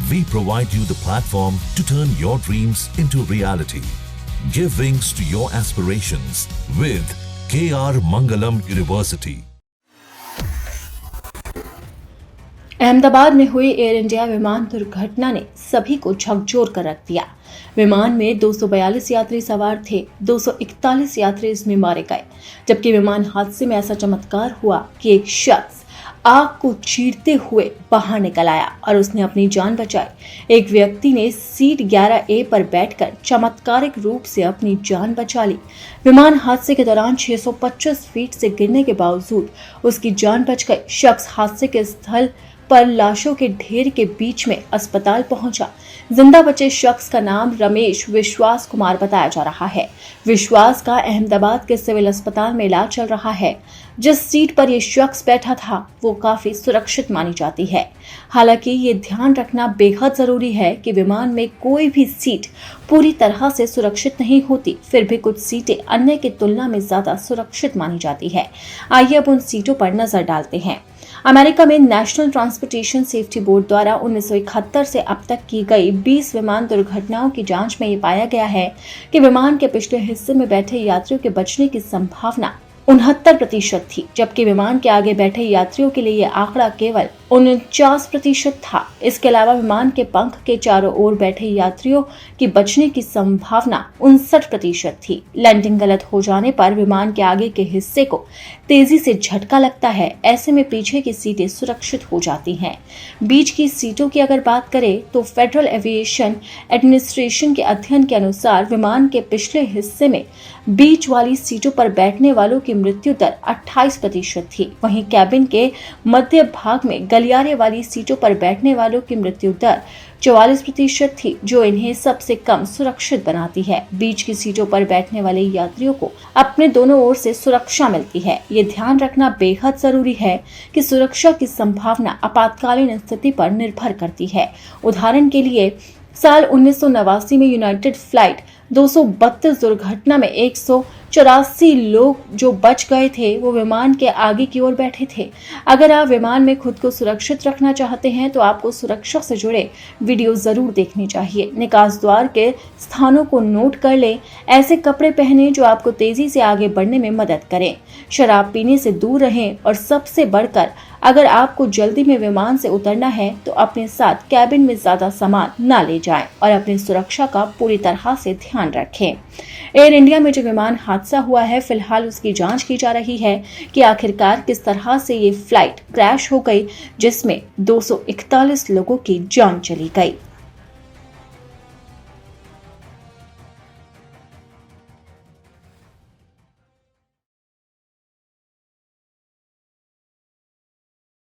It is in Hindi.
We provide you the platform to turn your dreams into reality. Give wings to your aspirations with KR Mangalam University. Ahmedabad में हुई एयर इंडिया विमान दुर्घटना ने सभी को झकझोर कर रख दिया। विमान में 242 यात्री सवार थे, 241 यात्री इसमें मारे गए, जबकि विमान हादसे में ऐसा चमत्कार हुआ कि एक शख्स आग को चीरते हुए बाहर निकल आया और उसने अपनी जान बचाई। एक व्यक्ति ने सीट 11A पर बैठकर चमत्कारिक रूप से अपनी जान बचा ली। विमान हादसे के दौरान 625 फीट से गिरने के बावजूद उसकी जान बच गई। शख्स हादसे के स्थल पर लाशों के ढेर के बीच में अस्पताल पहुंचा। जिंदा बचे शख्स का नाम रमेश विश्वास कुमार बताया जा रहा है। विश्वास का अहमदाबाद के सिविल अस्पताल में इलाज चल रहा है। जिस सीट पर यह शख्स बैठा था वो काफी सुरक्षित मानी जाती है। हालांकि ये ध्यान रखना बेहद जरूरी है कि विमान में कोई भी सीट पूरी तरह से सुरक्षित नहीं होती, फिर भी कुछ सीटें अन्य की तुलना में ज्यादा सुरक्षित मानी जाती है। आइए अब उन सीटों पर नजर डालते हैं। अमेरिका में नेशनल ट्रांसपोर्टेशन सेफ्टी बोर्ड द्वारा 1971 से अब तक की गई 20 विमान दुर्घटनाओं की जांच में ये पाया गया है कि विमान के पिछले हिस्से में बैठे यात्रियों के बचने की संभावना 69% थी, जबकि विमान के आगे बैठे यात्रियों के लिए यह आंकड़ा केवल 49% था। इसके अलावा विमान के पंख के चारों ओर बैठे यात्रियों की बचने की संभावना 59% थी। लैंडिंग गलत हो जाने पर विमान के आगे के हिस्से को तेजी से झटका लगता है, ऐसे में पीछे की सीटें सुरक्षित हो जाती हैं। बीच की सीटों की अगर बात करें तो फेडरल एविएशन एडमिनिस्ट्रेशन के अध्ययन के अनुसार विमान के पिछले हिस्से में बीच वाली सीटों पर बैठने वालों की मृत्यु दर 28% थी। वहीं कैबिन के मध्य भाग में गलियारे वाली सीटों पर बैठने वालों की मृत्यु दर 44% थी, जो इन्हें सबसे कम सुरक्षित बनाती है। बीच की सीटों पर बैठने वाले यात्रियों को अपने दोनों ओर से सुरक्षा मिलती है। ये ध्यान रखना बेहद जरूरी है कि सुरक्षा की संभावना आपातकालीन स्थिति पर निर्भर करती है। उदाहरण के लिए साल 1989 में यूनाइटेड फ्लाइट 232 दुर्घटना में 184 लोग जो बच गए थे वो विमान के आगे की ओर बैठे थे। अगर आप विमान में खुद को सुरक्षित रखना चाहते हैं तो आपको सुरक्षा से जुड़े वीडियो जरूर देखनी चाहिए। निकास द्वार के स्थानों को नोट कर लें। ऐसे कपड़े पहने जो आपको तेजी से आगे बढ़ने में मदद करें। शराब पीने से दूर रहें और सबसे बढ़कर अगर आपको जल्दी में विमान से उतरना है तो अपने साथ कैबिन में ज्यादा सामान न ले जाएं और अपनी सुरक्षा का पूरी तरह से ध्यान रखें। एयर इंडिया में जो विमान हादसा हुआ है, फिलहाल उसकी जांच की जा रही है कि आखिरकार किस तरह से ये फ्लाइट क्रैश हो गई, जिसमें 241 लोगों की जान चली गई।